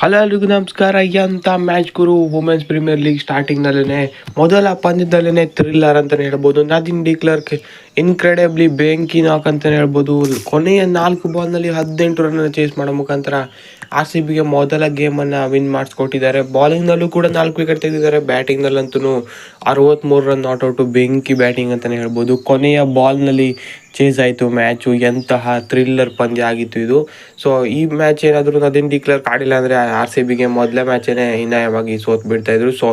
Hello ಎಲ್ರಿಗೂ ನಮಸ್ಕಾರ. ಎಂಥ ಮ್ಯಾಚ್ ಗುರು. ವುಮೆನ್ಸ್ ಪ್ರೀಮಿಯರ್ ಲೀಗ್ ಸ್ಟಾರ್ಟಿಂಗ್ನಲ್ಲೇ ಮೊದಲ ಪಂದ್ಯದಲ್ಲೇ ಥ್ರಿಲ್ಲರ್ ಅಂತಲೇ ಹೇಳ್ಬೋದು. ನಾದಿನ್ ಡಿ ಕ್ಲರ್ಕ್ ಇನ್ಕ್ರೆಡಿಬ್ಲಿ ಬೆಂಕಿ ನಾಕ್ ಅಂತಲೇ ಹೇಳ್ಬೋದು. ಕೊನೆಯ 4 ಬಾಲ್ನಲ್ಲಿ 18 ರನ್ ಚೇಸ್ ಮಾಡೋ ಮುಖಾಂತರ RCBಗೆ ಮೊದಲ ಗೇಮನ್ನು ವಿನ್ ಮಾಡಿಸ್ಕೊಟ್ಟಿದ್ದಾರೆ. ಬಾಲಿಂಗ್ನಲ್ಲೂ ಕೂಡ 4 ವಿಕೆಟ್ ತೆಗೆದಿದ್ದಾರೆ. ಬ್ಯಾಟಿಂಗ್ನಲ್ಲಂತೂ 63 ರನ್ ನಾಟ್ಔಟು. ಬೆಂಕಿ ಬ್ಯಾಟಿಂಗ್ ಅಂತಲೇ ಹೇಳ್ಬೋದು. ಕೊನೆಯ ಬಾಲ್ನಲ್ಲಿ ಚೇಸ್ ಆಯಿತು ಮ್ಯಾಚು. ಎಂತಹ ಥ್ರಿಲ್ಲರ್ ಪಂದ್ಯ ಆಗಿತ್ತು ಇದು. ಸೊ ಈ ಮ್ಯಾಚ್ ಏನಾದರೂ ನಾದಿನ್ ಡಿ ಕ್ಲರ್ಕ್ ಆಡಿಲ್ಲ ಅಂದರೆ RCBಗೆ ಮೊದಲೇ ಮ್ಯಾಚೇ ಹೀನಾಯವಾಗಿ ಸೋತು ಬಿಡ್ತಾಯಿದ್ರು. ಸೊ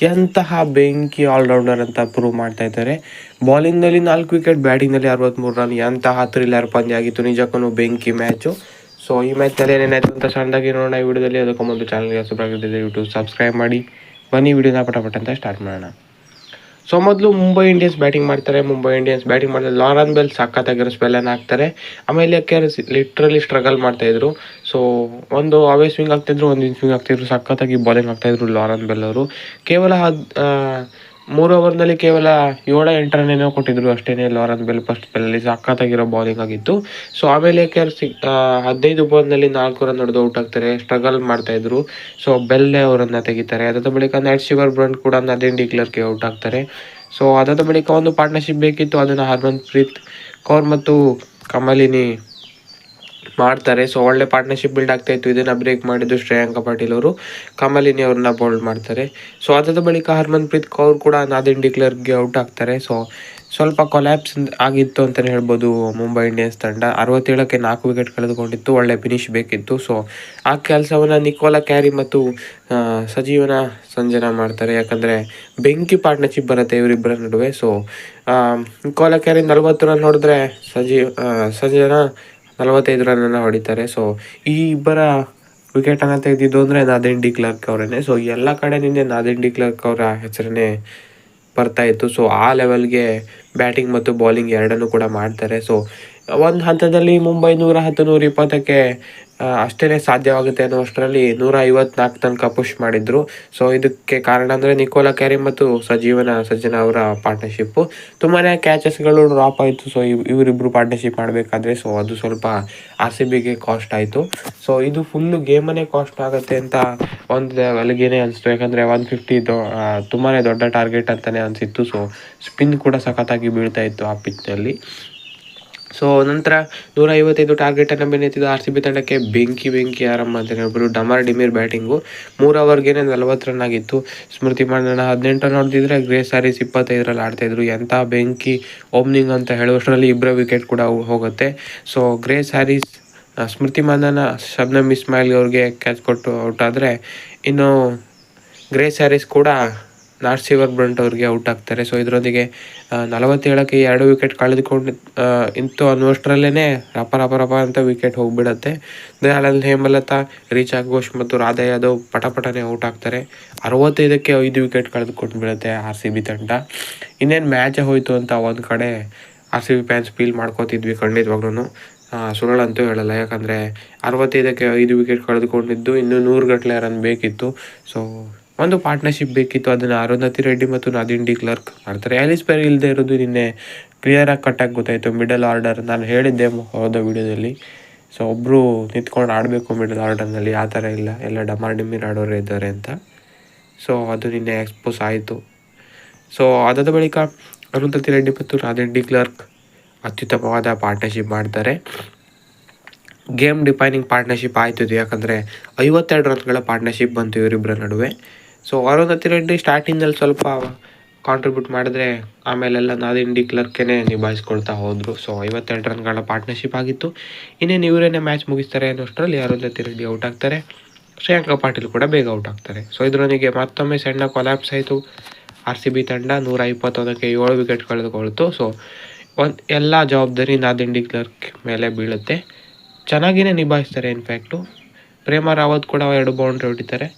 ಎಂತಹ ಬೆಂಕಿ ಆಲ್ರೌಂಡರ್ ಅಂತ ಪ್ರೂವ್ ಮಾಡ್ತಾ ಇದ್ದಾರೆ. ಬಾಲಿಂಗ್ನಲ್ಲಿ 4 ವಿಕೆಟ್, ಬ್ಯಾಟಿಂಗ್ನಲ್ಲಿ 63 ರನ್. ಎಂತಹ ಥ್ರಿಲ್ಲರ್ ಪಂದ್ಯ ಆಗಿತ್ತು, ನಿಜಕ್ಕೂ ಬೆಂಕಿ ಮ್ಯಾಚು. ಸೊ ಈ ಮ್ಯಾಚ್ನಲ್ಲಿ ಏನೇನಾಯಿತು ಅಂತ ಸಣ್ಣದಾಗಿ ನೋಡೋಣ ಈ ವಿಡಿಯೋದಲ್ಲಿ. ಅದಕ್ಕೂ ಮೊದಲು ಚಾನಲ್ಗೆ ಹೊಸಬರಾಗಿದ್ದರೆ ಯೂಟ್ಯೂಬ್ ಸಬ್ಸ್ಕ್ರೈಬ್ ಮಾಡಿ. ಬನ್ನಿ ವಿಡಿಯೋನ ಪಟ ಅಂತ ಸ್ಟಾರ್ಟ್ ಮಾಡೋಣ. ಸೊ ಮೊದಲು ಮುಂಬೈ ಇಂಡಿಯನ್ಸ್ ಬ್ಯಾಟಿಂಗ್ ಮಾಡ್ತಾರೆ. ಮುಂಬೈ ಇಂಡಿಯನ್ಸ್ ಬ್ಯಾಟಿಂಗ್ ಮಾಡಿದ್ರೆ ಲಾರನ್ ಬೆಲ್ ಸಖತ್ತಾಗಿರೋ ಸ್ಪೆಲ್ಲನ್ನು ಹಾಕ್ತಾರೆ. ಆಮೇಲೆ ಲಿಟ್ರಲಿ ಸ್ಟ್ರಗಲ್ ಮಾಡ್ತಾಯಿದ್ರು. ಸೊ ಒಂದು ಅವೇ ಸ್ವಿಂಗ್ ಆಗ್ತಾಯಿದ್ರು, ಒಂದು ಇನ್ ಸ್ವಿಂಗ್ ಆಗ್ತಾಯಿದ್ರು. ಸಖತ್ತಾಗಿ ಬಾಲಿಂಗ್ ಆಗ್ತಾಯಿದ್ರು ಲಾರನ್ ಬೆಲ್ ಅವರು. ಕೇವಲ 3 ಓವರ್ನಲ್ಲಿ ಕೇವಲ 7-8 ರನ್ನೇನೋ ಕೊಟ್ಟಿದ್ರು ಅಷ್ಟೇ ಲಾರನ್ ಬೆಲ್ ಫಸ್ಟ್ ಸ್ಪೆಲ್ಲಲ್ಲಿ. ಸಖತ್ತಾಗಿರೋ ಬಾಲಿಂಗ್ ಆಗಿತ್ತು. ಸೊ ಆಮೇಲೆ 15 ಬಾಲ್ನಲ್ಲಿ 4 ರನ್ ಹೊಡೆದು ಔಟ್ ಆಗ್ತಾರೆ. ಸ್ಟ್ರಗಲ್ ಮಾಡ್ತಾಯಿದ್ರು. ಸೊ ಬೆಲ್ಲೆ ಅವರನ್ನು ತೆಗಿತಾರೆ. ಅದಾದ ಬಳಿಕ ನೈಟ್ ಶಿವರ್ ಬ್ರಂಟ್ ಕೂಡ ನಾದಿನ್ ಡಿ ಕ್ಲರ್ಕ್ಗೆ ಔಟ್ ಆಗ್ತಾರೆ. ಸೊ ಅದಾದ ಬಳಿಕ ಒಂದು ಪಾರ್ಟ್ನರ್ಶಿಪ್ ಬೇಕಿತ್ತು, ಅದನ್ನು ಹರ್ಮನ್ಪ್ರೀತ್ ಕೌರ್ ಮತ್ತು ಕಮಲಿನಿ ಮಾಡ್ತಾರೆ. ಸೊ ಒಳ್ಳೆ ಪಾರ್ಟ್ನರ್ಶಿಪ್ ಬಿಲ್ಡ್ ಆಗ್ತಾಯಿತ್ತು. ಇದನ್ನು ಬ್ರೇಕ್ ಮಾಡಿದ್ದು ಶ್ರೇಯಾಂಕ ಪಾಟೀಲ್ ಅವರು. ಕಮಲಿನಿ ಅವ್ರನ್ನ ಬೌಲ್ಡ್ ಮಾಡ್ತಾರೆ. ಸೊ ಅದಾದ ಬಳಿಕ ಹರ್ಮನ್ಪ್ರೀತ್ ಕೌರ್ ಕೂಡ ನಾದಿನ್ ಡಿ ಕ್ಲರ್ಕ್ಗೆ ಔಟ್ ಆಗ್ತಾರೆ. ಸೊ ಸ್ವಲ್ಪ ಕೊಲ್ಯಾಪ್ಸ್ ಆಗಿತ್ತು ಅಂತಲೇ ಹೇಳ್ಬೋದು ಮುಂಬೈ ಇಂಡಿಯನ್ಸ್ ತಂಡ. 67ಕ್ಕೆ 4 ವಿಕೆಟ್ ಕಳೆದುಕೊಂಡಿತ್ತು. ಒಳ್ಳೆ ಫಿನಿಶ್ ಬೇಕಿತ್ತು. ಸೊ ಆ ಕೆಲಸವನ್ನು ನಿಕೋಲಾ ಕ್ಯಾರಿ ಮತ್ತು ಸಂಜೀವನ ಸಂಜನಾ ಮಾಡ್ತಾರೆ. ಯಾಕಂದರೆ ಬೆಂಕಿ ಪಾರ್ಟ್ನರ್ಶಿಪ್ ಬರುತ್ತೆ ಇವರಿಬ್ಬರ ನಡುವೆ. ಸೊ ನಿಕೋಲಾ ಕ್ಯಾರಿ 40 ರನ್ ಹೊಡೆದ್ರೆ ಸಂಜನಾ 45 ರನ್ನನ್ನು ಹೊಡಿತಾರೆ. ಸೊ ಈ ಇಬ್ಬರ ವಿಕೆಟನ್ನು ತೆಗೆದಿದ್ದು ಅಂದರೆ ನಾದಿನ್ ಡಿ ಕ್ಲರ್ಕ್ ಅವರೇ. ಸೊ ಎಲ್ಲ ಕಡೆ ನಿನ್ನೆ ನಾದಿನ್ ಡಿ ಕ್ಲರ್ಕ್ ಅವರ ಹೆಸರನ್ನೇ ಬರ್ತಾಯಿತ್ತು. ಸೊ ಆ ಲೆವೆಲ್ಗೆ ಬ್ಯಾಟಿಂಗ್ ಮತ್ತು ಬೌಲಿಂಗ್ ಎರಡನ್ನೂ ಕೂಡ ಮಾಡ್ತಾರೆ. ಸೊ ಒಂದು ಹಂತದಲ್ಲಿ ಮುಂಬೈ 110-120ಕ್ಕೆ ಅಷ್ಟೇ ಸಾಧ್ಯವಾಗುತ್ತೆ ಅನ್ನೋಷ್ಟರಲ್ಲಿ 154 ತನಕ ಪುಷ್ ಮಾಡಿದ್ರು. ಸೊ ಇದಕ್ಕೆ ಕಾರಣ ಅಂದರೆ ನಿಕೋಲಾ ಕ್ಯಾರಿ ಮತ್ತು ಸಂಜನಾ ಅವರ ಪಾರ್ಟ್ನರ್ಶಿಪ್ಪು. ತುಂಬಾ ಕ್ಯಾಚಸ್ಗಳು ಡ್ರಾಪ್ ಆಯಿತು. ಸೊ ಇವರಿಬ್ಬರು ಪಾರ್ಟ್ನರ್ಶಿಪ್ ಮಾಡಬೇಕಾದ್ರೆ ಸೊ ಅದು ಸ್ವಲ್ಪ RCBಗೆ ಕಾಸ್ಟ್ ಆಯಿತು. ಸೊ ಇದು ಫುಲ್ಲು ಗೇಮನ್ನೇ ಕಾಸ್ಟ್ ಆಗುತ್ತೆ ಅಂತ ಒಂದು ಲೆವೆಲ್ಗೇನೆ ಅನಿಸ್ತು. ಯಾಕಂದರೆ 150 ತುಂಬಾ ದೊಡ್ಡ ಟಾರ್ಗೆಟ್ ಅಂತಲೇ ಅನಿಸಿತ್ತು. ಸೊ ಸ್ಪಿನ್ ಕೂಡ ಸಖತ್ತಾಗಿ ಬೀಳ್ತಾ ಇತ್ತು ಆ ಪಿಚ್ನಲ್ಲಿ. ಸೊ ನಂತರ 155 ಟಾರ್ಗೆಟನ್ನು ಬೆನ್ನತ್ತಿದ್ದು RCB ತಂಡಕ್ಕೆ ಬೆಂಕಿ ಆರಂಭ ಅಂತಲೇ ಹೇಳ್ಬೋದು. ಡಮರ್ ಡಿಮಿರ್ ಬ್ಯಾಟಿಂಗು. 3 ಓವರ್ಗೆ 40 ರನ್ ಆಗಿತ್ತು. ಸ್ಮೃತಿ ಮಂದಣ್ಣ 18 ರನ್ ಹೊಡೆದಿದ್ರೆ ಗ್ರೇಸ್ ಹ್ಯಾರಿಸ್ 25ರಲ್ಲಿ ಆಡ್ತಾಯಿದ್ರು. ಎಂಥ ಬೆಂಕಿ ಓಪನಿಂಗ್ ಅಂತ ಹೇಳುವಷ್ಟರಲ್ಲಿ ಇಬ್ಬರ ವಿಕೆಟ್ ಕೂಡ ಹೋಗುತ್ತೆ. ಸೊ ಗ್ರೇಸ್ ಹ್ಯಾರಿಸ್, ಸ್ಮೃತಿ ಮಂದಣ್ಣ, ಶಬ್ನಮ್ ಇಸ್ಮಾಯಿಲ್ ಅವ್ರಿಗೆ ಕ್ಯಾಚ್ ಕೊಟ್ಟು ಔಟ್ ಆದರೆ, ಇನ್ನು ಗ್ರೇಸ್ ಹ್ಯಾರಿಸ್ ಕೂಡ ನಾಟ್ಸಿವರ್ ಬ್ರಂಟ್ ಅವ್ರಿಗೆ ಔಟ್ ಆಗ್ತಾರೆ. ಸೊ ಇದರೊಂದಿಗೆ 47ಕ್ಕೆ 2 ವಿಕೆಟ್ ಕಳೆದುಕೊಂಡು ಇಂತು ಅನ್ನುವಷ್ಟರಲ್ಲೇ ರಪ ಅಂತ ವಿಕೆಟ್ ಹೋಗಿಬಿಡತ್ತೆ. ದಯಾನಂದ್, ಹೇಮಲತಾ, ರಿಚಾ ಘೋಷ್ ಮತ್ತು ರಾಧಾ ಯಾದವ್ ಪಟಪಟನೆ ಔಟ್ ಆಗ್ತಾರೆ. 65ಕ್ಕೆ 5 ವಿಕೆಟ್ ಕಳೆದುಕೊಂಡು ಬಿಡುತ್ತೆ RCB ತಂಡ. ಇನ್ನೇನು ಮ್ಯಾಚೇ ಹೋಯಿತು ಅಂತ ಒಂದು ಕಡೆ RCB ಫ್ಯಾನ್ಸ್ ಫೀಲ್ ಮಾಡ್ಕೋತಿದ್ವಿ ಖಂಡಿತವಾಗ್ಲೂ. ಸುಳ್ಳಂತೂ ಹೇಳಲ್ಲ. ಯಾಕಂದರೆ 65ಕ್ಕೆ 5 ವಿಕೆಟ್ ಕಳೆದುಕೊಂಡಿದ್ದು, ಇನ್ನೂ 100 ಗಟ್ಟಲೆ ರನ್ ಬೇಕಿತ್ತು. ಸೊ ಒಂದು ಪಾರ್ಟ್ನರ್ಶಿಪ್ ಬೇಕಿತ್ತು. ಅದನ್ನು ಅರುಂಧತಿ ರೆಡ್ಡಿ ಮತ್ತು ನಾದಿನ್ ಡಿ ಕ್ಲರ್ಕ್ ಮಾಡ್ತಾರೆ. ಆಲಿಸ್ ಪೆರಿ ಇಲ್ಲದೆ ಇರೋದು ನಿನ್ನೆ ಕ್ಲಿಯರಾಗಿ ಕಟ್ಟಾಗಿ ಗೊತ್ತಾಯಿತು. ಮಿಡಲ್ ಆರ್ಡರ್ ನಾನು ಹೇಳಿದ್ದೆ ಹೋದ ವಿಡಿಯೋದಲ್ಲಿ. ಸೊ ಒಬ್ಬರು ನಿಂತ್ಕೊಂಡು ಆಡಬೇಕು ಮಿಡಲ್ ಆರ್ಡರ್ನಲ್ಲಿ, ಆ ಥರ ಇಲ್ಲ, ಎಲ್ಲ ಡಮರ್ ಡಿಮಿರ್ ಆಡೋರೇ ಇದ್ದಾರೆ ಅಂತ. ಸೊ ಅದು ನಿನ್ನೆ ಎಕ್ಸ್ಪೋಸ್ ಆಯಿತು. ಸೊ ಅದಾದ ಬಳಿಕ ಅರುಂಧತಿ ರೆಡ್ಡಿ ಮತ್ತು ನಾದಿನ್ ಡಿ ಕ್ಲರ್ಕ್ ಅತ್ಯುತ್ತಮವಾದ ಪಾರ್ಟ್ನರ್ಶಿಪ್ ಮಾಡ್ತಾರೆ. ಗೇಮ್ ಡಿಫೈನಿಂಗ್ ಪಾರ್ಟ್ನರ್ಶಿಪ್ ಆಯಿತು ಇದು. ಯಾಕಂದರೆ 52 ರನ್ಗಳ ಪಾರ್ಟ್ನರ್ಶಿಪ್ ಬಂತು ಇವರಿಬ್ಬರ ನಡುವೆ. ಸೊ ಅರುಂಧತಿ ರೆಡ್ಡಿ ಸ್ಟಾರ್ಟಿಂಗಲ್ಲಿ ಸ್ವಲ್ಪ ಕಾಂಟ್ರಿಬ್ಯೂಟ್ ಮಾಡಿದ್ರೆ ಆಮೇಲೆಲ್ಲ ನಾದಿನ್ ಡಿ ಕ್ಲರ್ಕೇ ನಿಭಾಯಿಸ್ಕೊಳ್ತಾ ಹೋದರು. ಸೊ 52 ರನ್ಗಳ ಪಾರ್ಟ್ನರ್ಶಿಪ್ ಆಗಿತ್ತು. ಇನ್ನೇನು ಇವರೇನೇ ಮ್ಯಾಚ್ ಮುಗಿಸ್ತಾರೆ ಅನ್ನೋಷ್ಟರಲ್ಲಿ ಅರುಂಧತಿ ರೆಡ್ಡಿ ಔಟ್ ಆಗ್ತಾರೆ. ಶ್ರೇಯಾಂಕ ಪಾಟೀಲ್ ಕೂಡ ಬೇಗ ಔಟ್ ಆಗ್ತಾರೆ. ಸೊ ಇದರೊಂದಿಗೆ ಮತ್ತೊಮ್ಮೆ ಸಣ್ಣ ಕೊಲ್ಯಾಪ್ಸ್ ಆಯಿತು. RCB ತಂಡ 121ಕ್ಕೆ 7 ವಿಕೆಟ್ ಕಳೆದುಕೊಳ್ತು. ಸೊ ಎಲ್ಲ ಜವಾಬ್ದಾರಿ ನಾದಿನ್ ಡಿ ಕ್ಲರ್ಕ್ ಮೇಲೆ ಬೀಳುತ್ತೆ. ಚೆನ್ನಾಗಿಯೇ ನಿಭಾಯಿಸ್ತಾರೆ. ಇನ್ಫ್ಯಾಕ್ಟು ಪ್ರೇಮ ರಾವತ್ ಕೂಡ 2 ಬೌಂಡ್ರಿ ಹೊಡಿತಾರೆ.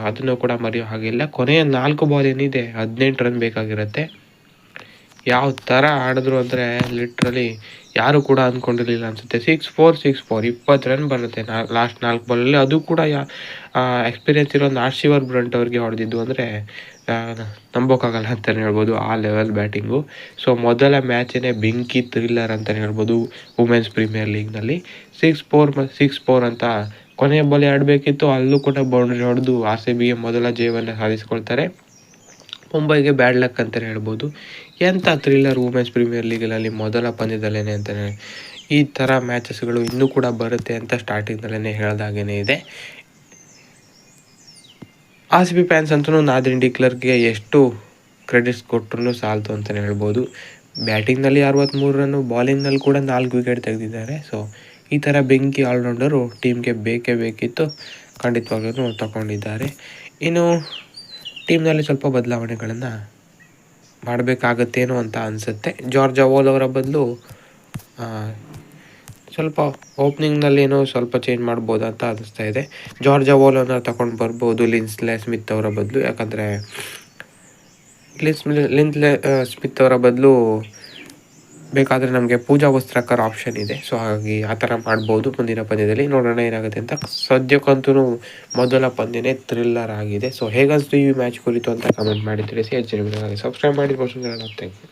ಅದನ್ನು ಕೂಡ ಮರೆಯೋ ಹಾಗಿಲ್ಲ. ಕೊನೆಯ 4 ಬಾಲ್ ಏನಿದೆ 18 ರನ್ ಬೇಕಾಗಿರುತ್ತೆ. ಯಾವ ಥರ ಆಡಿದ್ರು ಅಂದರೆ ಲಿಟ್ರಲಿ ಯಾರು ಕೂಡ ಅಂದ್ಕೊಂಡಿರಲಿಲ್ಲ ಅನಿಸುತ್ತೆ. 6-4 20 ರನ್ ಬರುತ್ತೆ ಲಾಸ್ಟ್ 4 ಬಾಲಲ್ಲಿ. ಅದು ಕೂಡ ಎಕ್ಸ್ಪೀರಿಯನ್ಸ್ ಇರೋ ನಾಟ್ಸಿವರ್ ಬ್ರಂಟ್ ಅವ್ರಿಗೆ ಹೊಡೆದಿದ್ದು ಅಂದರೆ ನಂಬೋಕ್ಕಾಗಲ್ಲ ಅಂತಲೇ ಹೇಳ್ಬೋದು. ಆ ಲೆವೆಲ್ ಬ್ಯಾಟಿಂಗು. ಸೊ ಮೊದಲ ಮ್ಯಾಚೇ ಬೆಂಕಿ ಥ್ರಿಲ್ಲರ್ ಅಂತಲೇ ಹೇಳ್ಬೋದು ವುಮೆನ್ಸ್ ಪ್ರೀಮಿಯರ್ ಲೀಗ್ನಲ್ಲಿ. 6-4 ಅಂತ ಕೊನೆಯ ಬಾಲ್ ಆಡಬೇಕಿತ್ತು, ಅಲ್ಲೂ ಕೂಡ ಬೌಂಡ್ರಿ ಹೊಡೆದು RCBಗೆ ಮೊದಲ ಜಯವನ್ನು ಸಾಧಿಸಿಕೊಳ್ತಾರೆ. ಮುಂಬೈಗೆ ಬ್ಯಾಡ್ ಲಕ್ ಅಂತಲೇ ಹೇಳ್ಬೋದು. ಎಂಥ ಥ್ರಿಲ್ಲರ್ ವುಮೆನ್ಸ್ ಪ್ರೀಮಿಯರ್ ಲೀಗಲ್ಲಿ ಮೊದಲ ಪಂದ್ಯದಲ್ಲೇ ಅಂತಲೇ ಈ ಥರ ಮ್ಯಾಚಸ್ಗಳು ಇನ್ನೂ ಕೂಡ ಬರುತ್ತೆ ಅಂತ ಸ್ಟಾರ್ಟಿಂಗ್ನಲ್ಲೇ ಹೇಳ್ದಾಗೇ ಇದೆ. RCB ಫ್ಯಾನ್ಸ್ ಅಂತೂ ನಾದಿನ್ ಡಿ ಕ್ಲರ್ಕ್ಗೆ ಎಷ್ಟು ಕ್ರೆಡಿಟ್ಸ್ ಕೊಟ್ಟರು ಸಾಲ್ತು ಅಂತಲೇ ಹೇಳ್ಬೋದು. ಬ್ಯಾಟಿಂಗ್ನಲ್ಲಿ 63 ರನ್ನು, ಬಾಲಿಂಗ್ನಲ್ಲಿ ಕೂಡ 4 ವಿಕೆಟ್ ತೆಗೆದಿದ್ದಾರೆ. ಸೊ ಈ ಥರ ಬೆಂಕಿ ಆಲ್ರೌಂಡರು ಟೀಮ್ಗೆ ಬೇಕೇ ಬೇಕಿತ್ತು, ಖಂಡಿತವಾಗ್ಲೂ ತಗೊಂಡಿದ್ದಾರೆ. ಇನ್ನು ಟೀಮ್ನಲ್ಲಿ ಸ್ವಲ್ಪ ಬದಲಾವಣೆಗಳನ್ನು ಮಾಡಬೇಕಾಗತ್ತೇನೋ ಅಂತ ಅನಿಸುತ್ತೆ. ಜಾರ್ಜ್ ಅವೋಲ್ ಅವರ ಬದಲು ಸ್ವಲ್ಪ ಓಪನಿಂಗ್ನಲ್ಲೇನೋ ಸ್ವಲ್ಪ ಚೇಂಜ್ ಮಾಡ್ಬೋದು ಅಂತ ಅನಿಸ್ತಾ ಇದೆ. ಜಾರ್ಜ್ ಅವೋಲನ್ನು ತಗೊಂಡು ಬರ್ಬೋದು ಲಿನ್ಸ್ಲೆ ಸ್ಮಿತ್ ಅವರ ಬದಲು. ಯಾಕಂದರೆ ಲಿನ್ಸ್ಲೆ ಸ್ಮಿತ್ ಅವರ ಬದಲು ಬೇಕಾದರೆ ನಮಗೆ ಪೂಜಾ ವಸ್ತ್ರಕರ್ ಆಪ್ಷನ್ ಇದೆ. ಸೊ ಹಾಗಾಗಿ ಆ ಥರ ಮಾಡ್ಬೋದು ಮುಂದಿನ ಪಂದ್ಯದಲ್ಲಿ. ನೋಡೋಣ ಏನಾಗುತ್ತೆ ಅಂತ. ಸದ್ಯಕ್ಕಂತೂ ಮೊದಲ ಪಂದ್ಯನೇ ಥ್ರಿಲ್ಲರ್ ಆಗಿದೆ. ಸೊ ಹೇಗನ್ನಿಸ್ತು ಈ ಮ್ಯಾಚ್ ಕುರಿತು ಅಂತ ಕಮೆಂಟ್ ಮಾಡಿ ತಿಳಿಸಿ. ಹೆಚ್ಚಿನ ಸಬ್ಸ್ಕ್ರೈಬ್ ಮಾಡಿ. Thank you.